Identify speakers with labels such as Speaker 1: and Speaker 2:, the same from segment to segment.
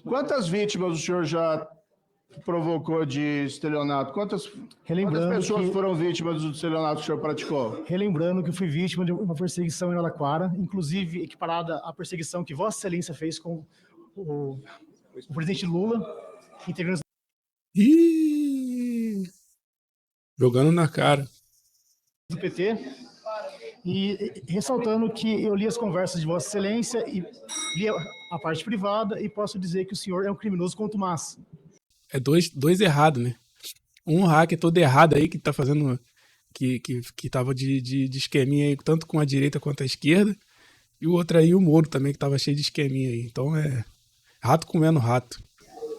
Speaker 1: Quantas vítimas o senhor já provocou de estelionato? Quantas pessoas foram vítimas do estelionato que o senhor praticou?
Speaker 2: Relembrando que eu fui vítima de uma perseguição em Araraquara, inclusive equiparada à perseguição que Vossa Excelência fez com o presidente Lula, integrando
Speaker 3: jogando na cara
Speaker 2: do PT, e ressaltando que eu li as conversas de Vossa Excelência e li a parte privada e posso dizer que o senhor é um criminoso contumaz.
Speaker 3: É dois errados, né? Um hacker todo errado aí que tá fazendo, que tava de esqueminha aí, tanto com a direita quanto a esquerda, e o outro aí, o Moro também, que tava cheio de esqueminha aí. Então é rato comendo rato.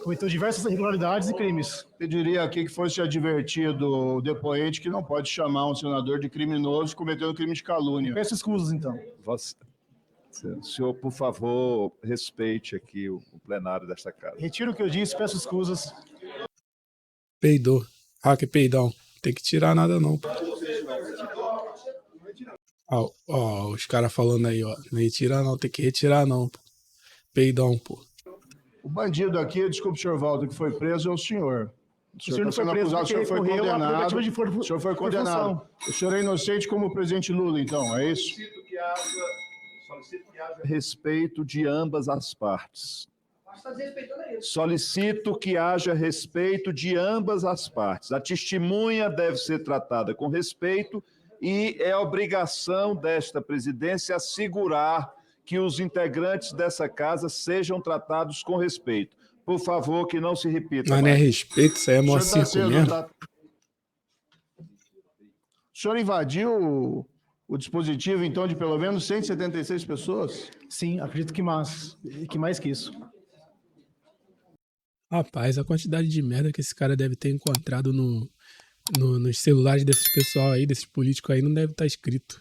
Speaker 2: Cometeu diversas irregularidades e crimes.
Speaker 1: Pediria aqui que fosse advertido o depoente que não pode chamar um senador de criminoso cometendo crime de calúnia.
Speaker 2: Peço escusas, então.
Speaker 4: O senhor, por favor, respeite aqui o plenário desta casa.
Speaker 2: Retiro o que eu disse, peço escusas.
Speaker 3: Peidou. Hacker peidão. Tem que tirar nada não. Ó, os caras falando aí, ó. Não retira não, tem que retirar não. Pô. Peidão, pô.
Speaker 1: O bandido aqui, desculpe, senhor Walter, que foi preso é o senhor.
Speaker 2: O senhor não foi preso,
Speaker 1: o senhor foi condenado. O senhor foi condenado. O senhor é inocente como o presidente Lula, então, é isso?
Speaker 4: Solicito que haja respeito de ambas as partes. Solicito que haja respeito de ambas as partes. A testemunha deve ser tratada com respeito e é obrigação desta presidência assegurar que os integrantes dessa casa sejam tratados com respeito. Por favor, que não se repita.
Speaker 3: Mas não é respeito, isso aí é mó circo mesmo.
Speaker 1: O senhor invadiu o dispositivo, então, de pelo menos 176 pessoas?
Speaker 2: Sim, acredito que mais que isso.
Speaker 3: Rapaz, a quantidade de merda que esse cara deve ter encontrado nos celulares desses pessoal aí, desses políticos aí, não deve estar escrito.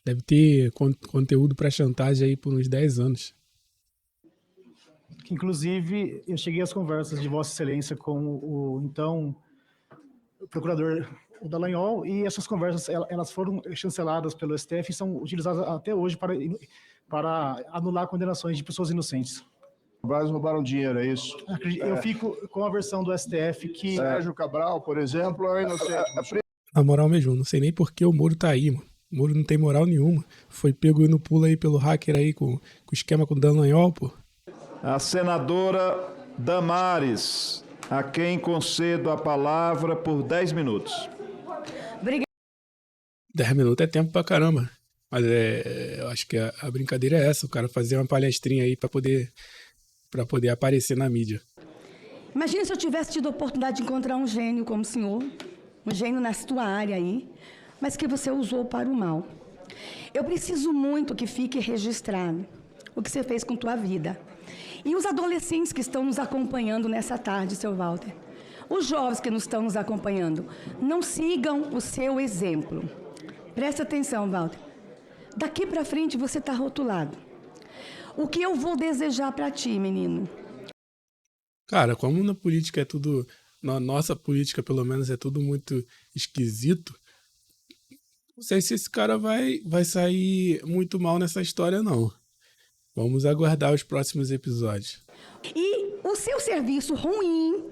Speaker 3: Deve ter conteúdo para chantagem aí por uns 10 anos.
Speaker 2: Inclusive, eu cheguei às conversas de Vossa Excelência com o então procurador Dallagnol, e essas conversas elas foram chanceladas pelo STF e são utilizadas até hoje para anular condenações de pessoas inocentes.
Speaker 1: Eles roubaram dinheiro, é isso?
Speaker 2: Eu fico com a versão do STF que...
Speaker 1: Sérgio Cabral, por exemplo, é inocente.
Speaker 3: Na moral mesmo, não sei nem por que o Moro tá aí, mano. O Moro não tem moral nenhuma. Foi pego no pulo aí pelo hacker aí com esquema com o Dallagnol, pô.
Speaker 4: A senadora Damares, a quem concedo a palavra por 10 minutos.
Speaker 5: Obrigada.
Speaker 3: 10 minutos é tempo pra caramba. Mas eu acho que a brincadeira é essa, o cara fazer uma palestrinha aí pra poder aparecer na mídia.
Speaker 5: Imagina se eu tivesse tido a oportunidade de encontrar um gênio como o senhor, um gênio na sua área aí, mas que você usou para o mal. Eu preciso muito que fique registrado o que você fez com tua vida. E os adolescentes que estão nos acompanhando nessa tarde, seu Walter, os jovens que nos estão nos acompanhando, não sigam o seu exemplo. Presta atenção, Walter. Daqui para frente você está rotulado. O que eu vou desejar para ti, menino?
Speaker 3: Cara, como na política é tudo... Na nossa política, pelo menos, é tudo muito esquisito. Não sei se esse cara vai sair muito mal nessa história, não. Vamos aguardar os próximos episódios.
Speaker 5: E o seu serviço ruim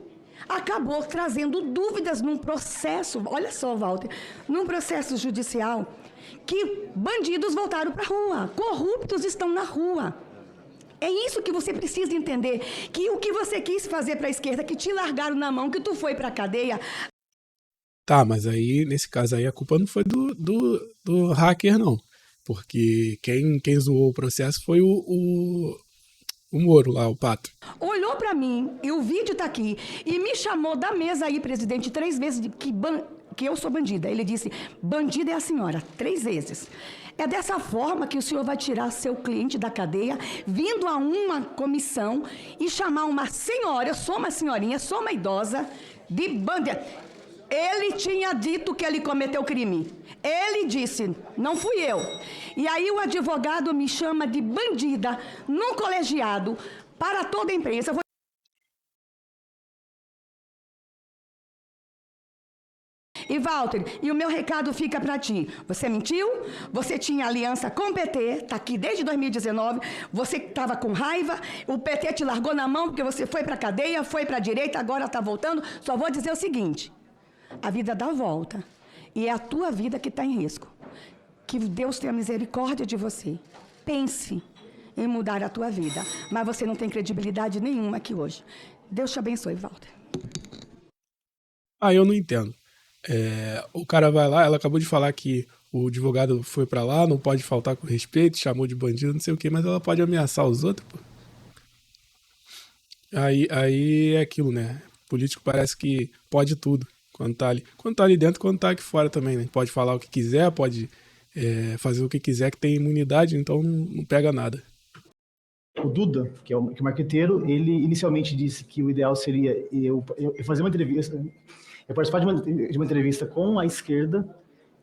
Speaker 5: acabou trazendo dúvidas num processo, olha só, Walter, num processo judicial, que bandidos voltaram para a rua, corruptos estão na rua. É isso que você precisa entender, que o que você quis fazer para a esquerda, que te largaram na mão, que tu foi para a cadeia...
Speaker 3: Tá, mas aí, nesse caso aí, a culpa não foi do hacker, não. Porque quem zoou o processo foi o Moro lá, o Pato.
Speaker 5: Olhou pra mim, e o vídeo tá aqui, e me chamou da mesa aí, presidente, 3 vezes, que eu sou bandida. Ele disse, bandida é a senhora, 3 vezes. É dessa forma que o senhor vai tirar seu cliente da cadeia, vindo a uma comissão e chamar uma senhora, eu sou uma senhorinha, sou uma idosa, de bandida. Ele tinha dito que ele cometeu crime. Ele disse, não fui eu. E aí o advogado me chama de bandida num colegiado para toda a imprensa. E, Walter, e o meu recado fica para ti. Você mentiu, você tinha aliança com o PT, está aqui desde 2019, você estava com raiva, o PT te largou na mão porque você foi para a cadeia, foi para a direita, agora está voltando. Só vou dizer o seguinte, a vida dá volta e é a tua vida que está em risco. Que Deus tenha misericórdia de você. Pense em mudar a tua vida, mas você não tem credibilidade nenhuma aqui hoje. Deus te abençoe, Walter.
Speaker 3: Eu não entendo. O cara vai lá, ela acabou de falar que o advogado foi pra lá, não pode faltar com respeito, chamou de bandido, não sei o quê, mas ela pode ameaçar os outros, pô. Aí é aquilo, né? Político parece que pode tudo quando tá ali. Quando tá ali dentro, quando tá aqui fora também, né? Pode falar o que quiser, pode fazer o que quiser, que tem imunidade, então não pega nada.
Speaker 2: O Duda, que é o marqueteiro, ele inicialmente disse que o ideal seria eu fazer uma entrevista, eu participar de uma entrevista com a esquerda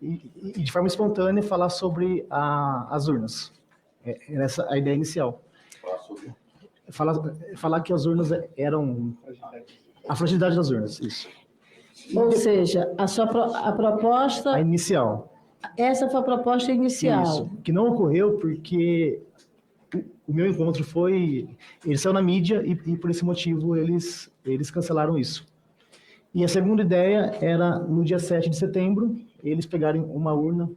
Speaker 2: e de forma espontânea falar sobre as urnas. Era essa a ideia inicial. Falar que as urnas eram a fragilidade das urnas, isso.
Speaker 6: Ou seja, a proposta...
Speaker 2: A inicial.
Speaker 6: Essa foi a proposta inicial.
Speaker 2: Isso, que não ocorreu porque o meu encontro foi... Ele saiu na mídia e por esse motivo eles cancelaram isso. E a segunda ideia era, no dia 7 de setembro, eles pegarem uma urna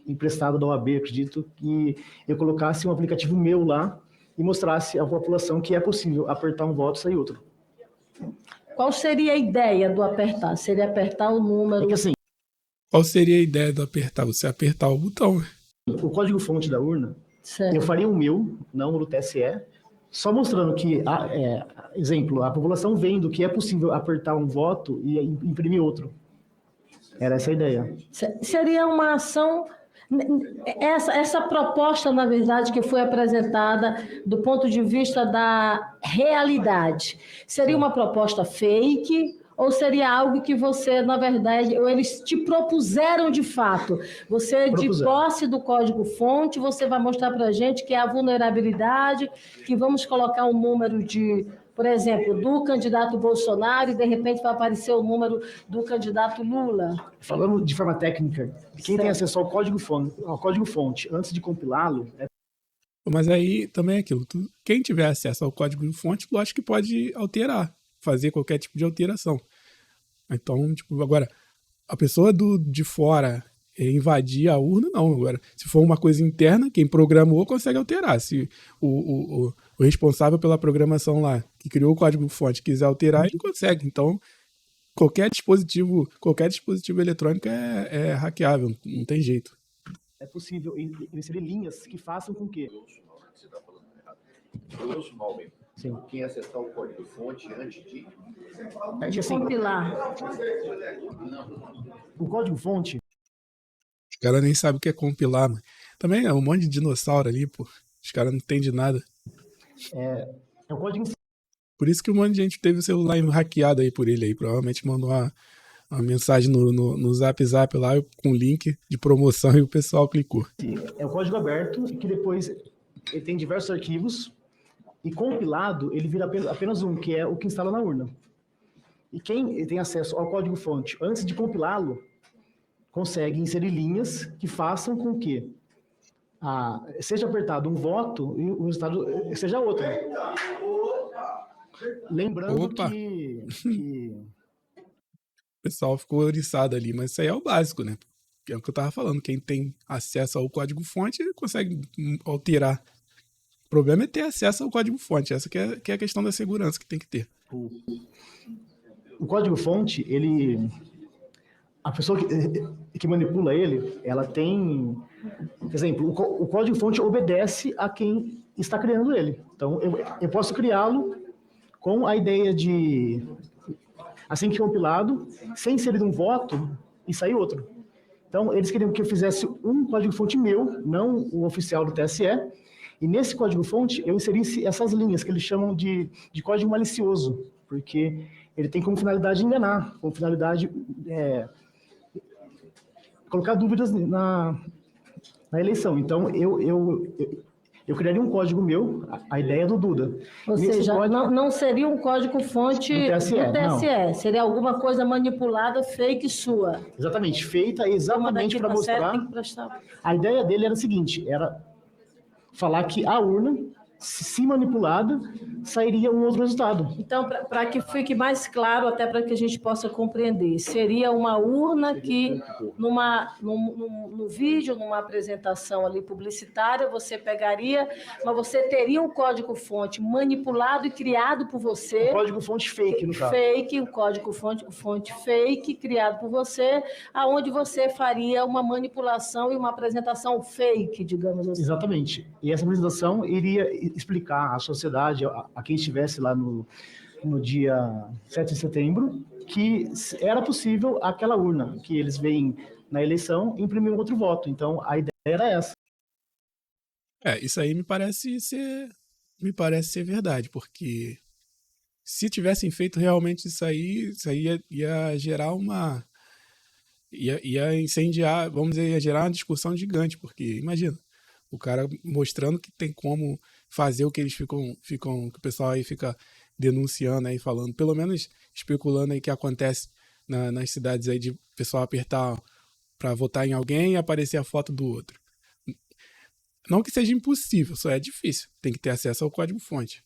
Speaker 2: emprestada da OAB, acredito, que eu colocasse um aplicativo meu lá e mostrasse à população que é possível apertar um voto e sair outro.
Speaker 6: Qual seria a ideia do apertar? Seria apertar o número...
Speaker 2: É que assim,
Speaker 3: qual seria a ideia do apertar? Você apertar o botão.
Speaker 2: O código-fonte da urna,
Speaker 6: certo.
Speaker 2: Eu faria o meu, não o do TSE, só mostrando que, exemplo, a população vendo que é possível apertar um voto e imprimir outro. Era essa a ideia.
Speaker 6: Seria uma ação... Essa proposta, na verdade, que foi apresentada do ponto de vista da realidade, seria uma proposta fake ou seria algo que você, na verdade, ou eles te propuseram de fato? Você, de posse do código-fonte, você vai mostrar para a gente que é a vulnerabilidade, que vamos colocar um número de, por exemplo, do candidato Bolsonaro e, de repente, vai aparecer o número do candidato Lula.
Speaker 2: Falando de forma técnica, quem tem acesso ao código-fonte antes de compilá-lo...
Speaker 3: Mas aí também é aquilo. Quem tiver acesso ao código-fonte, lógico que pode alterar, fazer qualquer tipo de alteração. Então, tipo, agora, a pessoa de fora invadir a urna, não. Agora, se for uma coisa interna, quem programou consegue alterar. Se o responsável pela programação lá, que criou o código-fonte, quiser alterar, ele consegue. Então, qualquer dispositivo eletrônico é hackeável, não tem jeito.
Speaker 2: É possível inserir linhas que façam com que...
Speaker 7: Sim. Quem acessar o código-fonte antes de
Speaker 6: compilar.
Speaker 2: O código-fonte...
Speaker 3: Os caras nem sabem o que é compilar, mano. Também é um monte de dinossauro ali, pô. Os caras não entendem de nada.
Speaker 2: É o código...
Speaker 3: Por isso que um monte de gente teve o celular hackeado aí por ele aí. Provavelmente mandou uma mensagem no Zap lá com link de promoção e o pessoal clicou.
Speaker 2: É o código aberto e que depois ele tem diversos arquivos e compilado ele vira apenas um, que é o que instala na urna. E quem tem acesso ao código-fonte antes de compilá-lo consegue inserir linhas que façam com que seja apertado um voto e o resultado seja outro. Lembrando que...
Speaker 3: O pessoal ficou oriçado ali, mas isso aí é o básico, né? É o que eu tava falando. Quem tem acesso ao código-fonte consegue alterar. O problema é ter acesso ao código-fonte. Essa que é a questão da segurança que tem que ter.
Speaker 2: O código-fonte, a pessoa que manipula ele, ela tem... Por exemplo, o código-fonte obedece a quem está criando ele. Então, eu posso criá-lo com a ideia de... Assim que compilado, sem inserir um voto e sair outro. Então, eles queriam que eu fizesse um código-fonte meu, não o oficial do TSE, e nesse código-fonte eu inserisse essas linhas que eles chamam de código malicioso, porque ele tem como finalidade enganar, como finalidade colocar dúvidas na eleição. Então, eu eu criaria um código meu, a ideia do Duda.
Speaker 6: Ou
Speaker 2: Nesse
Speaker 6: seja,
Speaker 2: código-
Speaker 6: não seria um código-fonte
Speaker 2: Do TSE,
Speaker 6: seria alguma coisa manipulada, fake sua.
Speaker 2: Exatamente, feita exatamente para mostrar...
Speaker 6: Tem que prestar.
Speaker 2: A ideia dele era o seguinte, era falar que a urna, se manipulada, sairia um outro resultado.
Speaker 6: Então, para que fique mais claro, até para que a gente possa compreender, seria uma urna que, no vídeo, numa apresentação ali publicitária, você pegaria, mas você teria um código-fonte manipulado e criado por você.
Speaker 2: Um código-fonte fake, no caso.
Speaker 6: Fake, um código-fonte fake, criado por você, aonde você faria uma manipulação e uma apresentação fake, digamos assim.
Speaker 2: Exatamente. E essa apresentação iria explicar à sociedade, a quem estivesse lá no dia 7 de setembro, que era possível aquela urna que eles veem na eleição imprimir um outro voto. Então, a ideia era essa.
Speaker 3: Isso aí me parece ser verdade, porque se tivessem feito realmente isso aí ia gerar ia incendiar, vamos dizer, ia gerar uma discussão gigante, porque imagina, o cara mostrando que tem como fazer o que eles ficam que o pessoal aí fica denunciando aí, falando, pelo menos especulando aí que acontece nas cidades aí de pessoal apertar para votar em alguém e aparecer a foto do outro. Não que seja impossível, só é difícil. Tem que ter acesso ao código-fonte.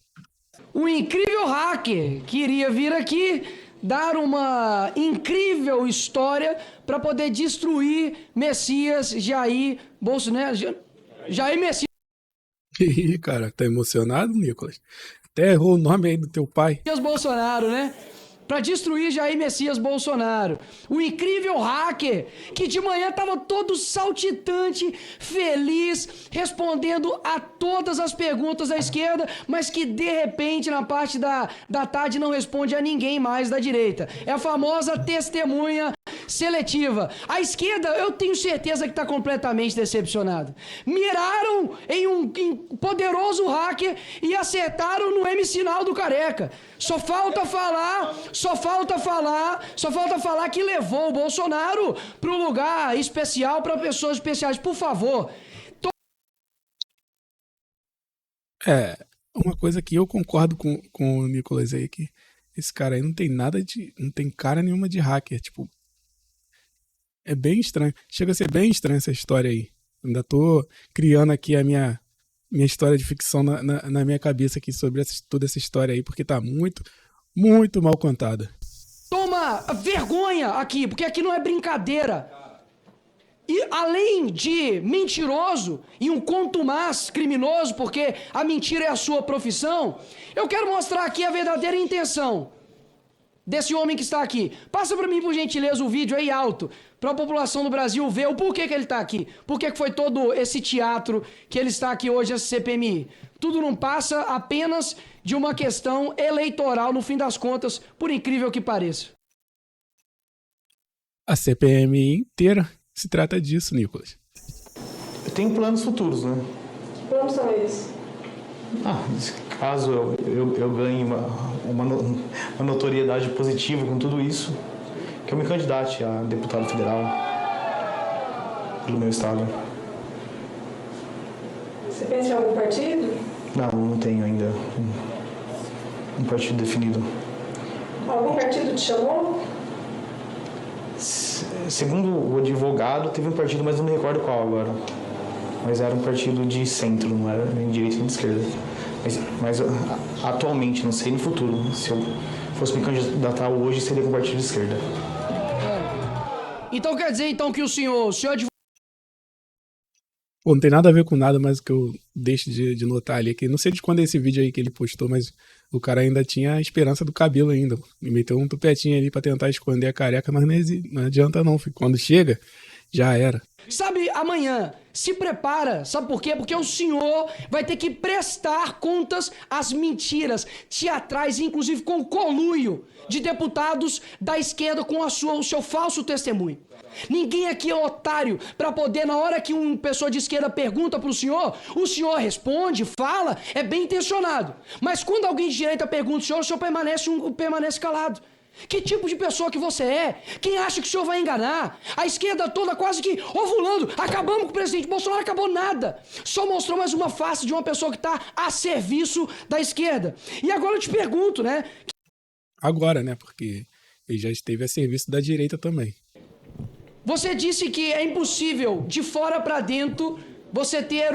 Speaker 8: Um incrível hacker queria vir aqui dar uma incrível história para poder destruir Messias Jair Bolsonaro. Jair Messias
Speaker 3: Ih, cara, tá emocionado, Nicolas? Até errou o nome aí do teu pai.
Speaker 8: Bolsonaro, né? Para destruir Jair Messias Bolsonaro. O incrível hacker que de manhã estava todo saltitante, feliz, respondendo a todas as perguntas da esquerda, mas que de repente na parte da tarde não responde a ninguém mais da direita. É a famosa testemunha seletiva. A esquerda, eu tenho certeza que está completamente decepcionada. Miraram em um poderoso hacker e acertaram no M-sinal do Careca. Só falta falar que levou o Bolsonaro para um lugar especial para pessoas especiais. Por favor.
Speaker 3: Uma coisa que eu concordo com o Nicolas aí, que esse cara aí não tem cara nenhuma de hacker, tipo, é bem estranho, chega a ser bem estranha essa história aí. Ainda tô criando aqui a minha história de ficção na minha cabeça aqui sobre toda essa história aí, porque tá muito, muito mal contada.
Speaker 8: Toma vergonha aqui, porque aqui não é brincadeira. E além de mentiroso e um contumaz criminoso, porque a mentira é a sua profissão, eu quero mostrar aqui a verdadeira intenção desse homem que está aqui. Passa para mim, por gentileza, o vídeo aí alto, para a população do Brasil ver o porquê que ele está aqui. Por que foi todo esse teatro que ele está aqui hoje, essa CPMI. Tudo não passa apenas de uma questão eleitoral, no fim das contas, por incrível que pareça.
Speaker 3: A CPMI inteira se trata disso, Nicolas.
Speaker 9: Eu tenho planos futuros, né?
Speaker 6: Que planos são eles?
Speaker 9: Caso eu ganhe uma notoriedade positiva com tudo isso, que eu me candidate a deputado federal pelo meu estado.
Speaker 6: Você pensa em algum partido?
Speaker 9: Não tenho ainda um partido definido.
Speaker 6: Algum partido te chamou?
Speaker 9: Segundo o advogado, teve um partido, mas não me recordo qual agora. Mas era um partido de centro, não era nem de direita nem de esquerda. Mas atualmente, não sei no futuro, se eu fosse me candidatar hoje, seria com o partido de esquerda.
Speaker 8: Então quer dizer que o senhor
Speaker 3: Pô, não tem nada a ver com nada, mas o que eu deixo de notar ali, que não sei de quando é esse vídeo aí que ele postou, mas o cara ainda tinha a esperança do cabelo ainda. Me meteu um tupetinho ali pra tentar esconder a careca, mas não adianta não, filho. Quando chega, já era.
Speaker 8: Sabe, amanhã, se prepara, sabe por quê? Porque o senhor vai ter que prestar contas às mentiras teatrais, inclusive com o conluio de deputados da esquerda com o seu falso testemunho. Ninguém aqui é otário para poder, na hora que uma pessoa de esquerda pergunta pro senhor, o senhor responde, fala, é bem intencionado. Mas quando alguém de direita pergunta o senhor permanece calado. Que tipo de pessoa que você é? Quem acha que o senhor vai enganar? A esquerda toda quase que ovulando. Acabamos com o presidente Bolsonaro, acabou nada. Só mostrou mais uma face de uma pessoa que está a serviço da esquerda. E agora eu te pergunto, né?
Speaker 3: Agora, né? Porque ele já esteve a serviço da direita também.
Speaker 8: Você disse que é impossível, de fora para dentro, você ter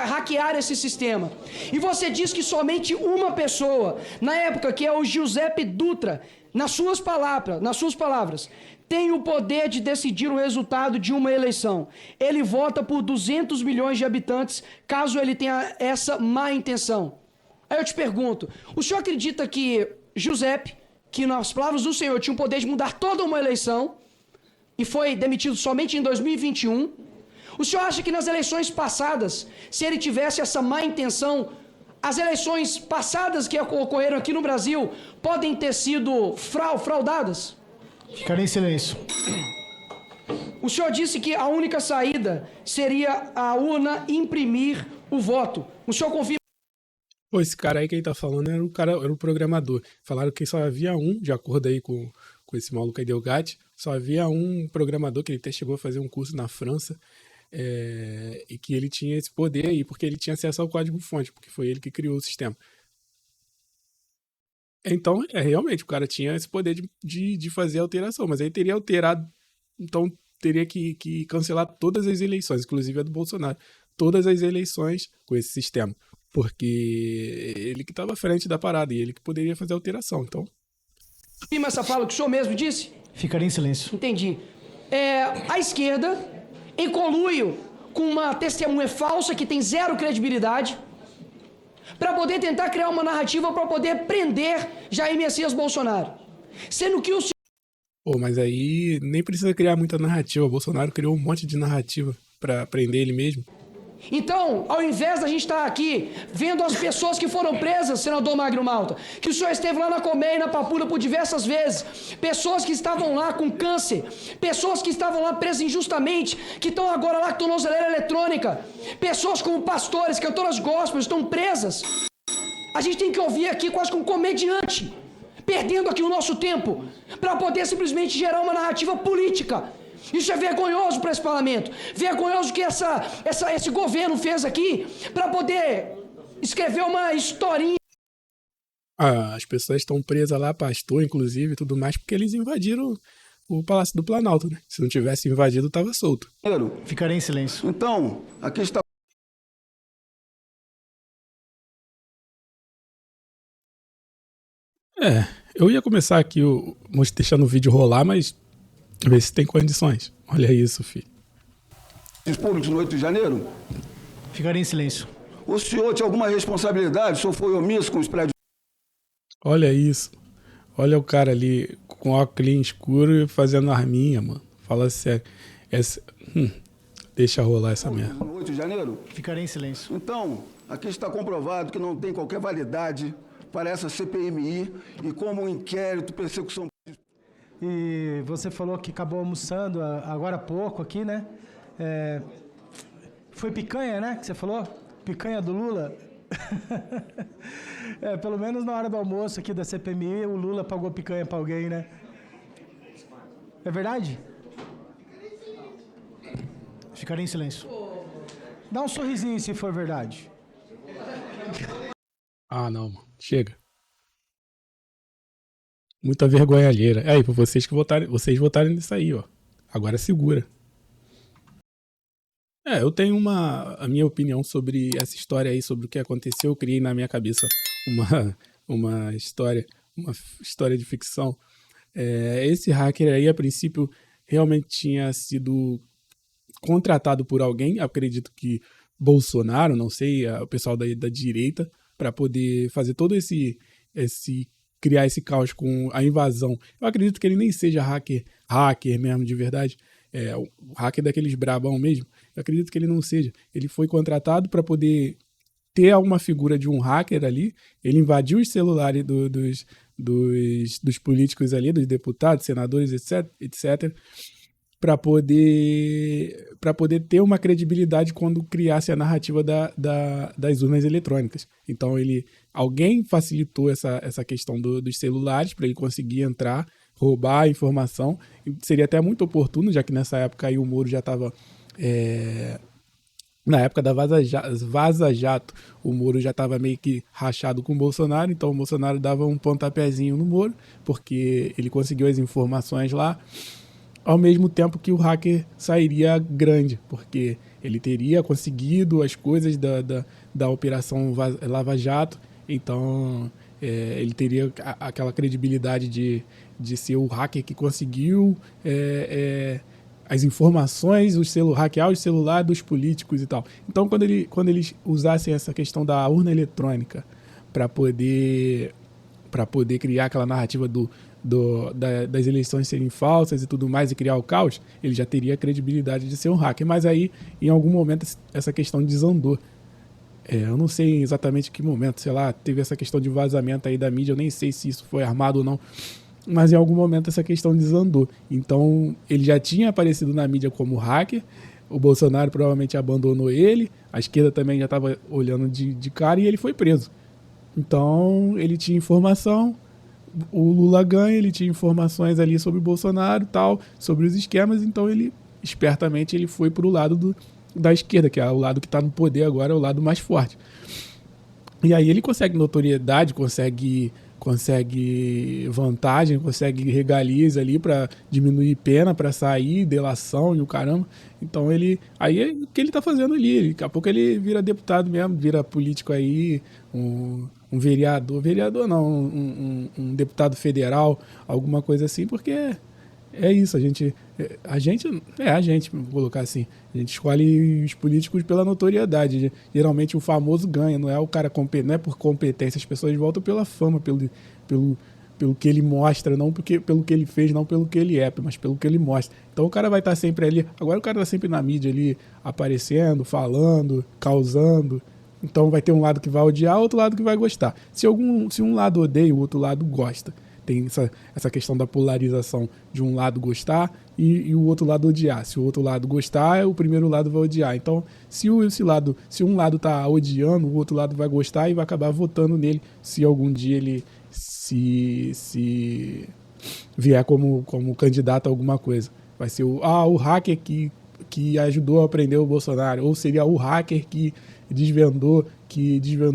Speaker 8: hackear esse sistema. E você diz que somente uma pessoa, na época, que é o Giuseppe Dutra, nas suas palavras, tem o poder de decidir o resultado de uma eleição. Ele vota por 200 milhões de habitantes, caso ele tenha essa má intenção. Aí eu te pergunto, o senhor acredita que Giuseppe, que nas palavras do senhor tinha o poder de mudar toda uma eleição e foi demitido somente em 2021, o senhor acha que nas eleições passadas, se ele tivesse essa má intenção, as eleições passadas que ocorreram aqui no Brasil podem ter sido fraudadas?
Speaker 2: Ficarei em silêncio.
Speaker 8: O senhor disse que a única saída seria a urna imprimir o voto. O senhor confirma?
Speaker 3: Pô, esse cara aí que ele tá falando era o programador. Falaram que só havia um, de acordo aí com esse maluco aí, Delgatti, só havia um programador, que ele até chegou a fazer um curso na França, e que ele tinha esse poder aí, porque ele tinha acesso ao código-fonte, porque foi ele que criou o sistema. Então, realmente, o cara tinha esse poder de fazer a alteração, mas aí teria alterado, então teria que cancelar todas as eleições, inclusive a do Bolsonaro, todas as eleições com esse sistema, porque ele que estava à frente da parada e ele que poderia fazer a alteração, então...
Speaker 8: Confirma essa fala que o senhor mesmo disse?
Speaker 2: Ficarei em silêncio.
Speaker 8: Entendi. A esquerda, em conluio com uma testemunha falsa que tem zero credibilidade, para poder tentar criar uma narrativa para poder prender Jair Messias Bolsonaro. Sendo que o senhor...
Speaker 3: Pô, mas aí nem precisa criar muita narrativa. O Bolsonaro criou um monte de narrativa para prender ele mesmo.
Speaker 8: Então, ao invés da gente estar aqui vendo as pessoas que foram presas, senador Magno Malta, que o senhor esteve lá na Colmeia e na Pampulha por diversas vezes, pessoas que estavam lá com câncer, pessoas que estavam lá presas injustamente, que estão agora lá com tornozeleira eletrônica, pessoas como pastores, cantoras gospels, estão presas. A gente tem que ouvir aqui quase como um comediante, perdendo aqui o nosso tempo, para poder simplesmente gerar uma narrativa política. Isso é vergonhoso para esse parlamento. Vergonhoso que esse governo fez aqui para poder escrever uma historinha.
Speaker 3: As pessoas estão presas lá, pastor, inclusive, e tudo mais, porque eles invadiram o Palácio do Planalto, né? Se não tivesse invadido, estava solto.
Speaker 2: Ficarei em silêncio.
Speaker 10: Então, aqui está.
Speaker 3: Eu ia começar aqui, deixando o vídeo rolar, mas ver se tem condições. Olha isso, filho.
Speaker 10: Públicos no 8 de janeiro?
Speaker 2: Ficarei em silêncio.
Speaker 10: O senhor tinha alguma responsabilidade? O senhor foi omisso com os prédios?
Speaker 3: Olha isso. Olha o cara ali com óculos escuro e fazendo arminha, mano. Fala sério. Deixa rolar essa merda.
Speaker 10: No 8 de janeiro?
Speaker 2: Ficarei em silêncio.
Speaker 10: Então, aqui está comprovado que não tem qualquer validade para essa CPMI e como um inquérito, persecução...
Speaker 11: E você falou que acabou almoçando agora há pouco aqui, né? Foi picanha, né? Que você falou? Picanha do Lula? Pelo menos na hora do almoço aqui da CPMI, o Lula pagou picanha para alguém, né? É verdade?
Speaker 2: Ficarei em silêncio.
Speaker 11: Dá um sorrisinho se for verdade.
Speaker 3: Ah, não, mano. Chega. Muita vergonha alheira. Aí, pra vocês votarem nisso aí, ó. Agora segura. Eu tenho a minha opinião sobre essa história aí, sobre o que aconteceu. Eu criei na minha cabeça uma história de ficção. Esse hacker aí, a princípio, realmente tinha sido contratado por alguém. Acredito que Bolsonaro, não sei, o pessoal da direita, para poder fazer todo criar esse caos com a invasão. Eu acredito que ele nem seja hacker mesmo, de verdade. O hacker daqueles brabão mesmo. Eu acredito que ele não seja. Ele foi contratado para poder ter alguma figura de um hacker ali. Ele invadiu os celulares dos políticos ali, dos deputados, senadores, etc. Para poder ter uma credibilidade quando criasse a narrativa das urnas eletrônicas. Então ele alguém facilitou essa questão dos celulares para ele conseguir entrar, roubar a informação. E seria até muito oportuno, já que nessa época aí o Moro já estava... Na época da Vaza Jato, o Moro já estava meio que rachado com o Bolsonaro, então o Bolsonaro dava um pontapézinho no Moro, porque ele conseguiu as informações lá, ao mesmo tempo que o hacker sairia grande, porque ele teria conseguido as coisas da Operação Lava Jato, então ele teria aquela credibilidade de ser o hacker que conseguiu as informações, hackear os celulares dos políticos e tal. Então, quando eles usassem essa questão da urna eletrônica para poder criar aquela narrativa das eleições serem falsas e tudo mais e criar o caos, ele já teria a credibilidade de ser um hacker. Mas aí, em algum momento, essa questão desandou. Eu não sei exatamente que momento, sei lá, teve essa questão de vazamento aí da mídia, eu nem sei se isso foi armado ou não, mas em algum momento essa questão desandou. Então, ele já tinha aparecido na mídia como hacker, o Bolsonaro provavelmente abandonou ele, a esquerda também já estava olhando de cara e ele foi preso. Então, ele tinha informação, o Lula ganha, ele tinha informações ali sobre o Bolsonaro, tal, sobre os esquemas, então ele, espertamente, ele foi para o lado da esquerda, que é o lado que está no poder agora, é o lado mais forte. E aí ele consegue notoriedade, consegue vantagem, consegue regalias ali para diminuir pena, para sair, delação e o caramba. Então aí é o que ele tá fazendo ali. Daqui a pouco ele vira deputado mesmo, vira político aí, um vereador não, um deputado federal, alguma coisa assim, porque é isso, a gente, vou colocar assim, a gente escolhe os políticos pela notoriedade. Geralmente o famoso ganha, não é o cara não é por competência, as pessoas votam pela fama, pelo que ele mostra, não pelo que ele fez, não pelo que ele é, mas pelo que ele mostra. Então o cara vai estar sempre ali, agora o cara está sempre na mídia ali, aparecendo, falando, causando. Então vai ter um lado que vai odiar, outro lado que vai gostar. Se um lado odeia, o outro lado gosta. Tem essa questão da polarização de um lado gostar e o outro lado odiar. Se o outro lado gostar, o primeiro lado vai odiar. Então, se um lado está odiando, o outro lado vai gostar e vai acabar votando nele se algum dia ele se vier como candidato a alguma coisa. Vai ser o hacker que ajudou a prender o Bolsonaro, ou seria o hacker que desvendou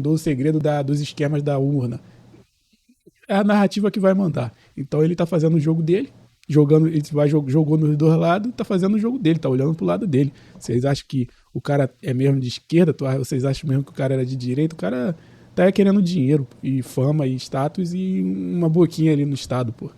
Speaker 3: o segredo dos esquemas da urna. É a narrativa que vai mandar. Então ele tá fazendo o jogo dele, jogou nos dois lados, tá fazendo o jogo dele, tá olhando pro lado dele. Vocês acham que o cara é mesmo de esquerda? Vocês acham mesmo que o cara era de direita? O cara tá querendo dinheiro e fama e status e uma boquinha ali no estado, pô.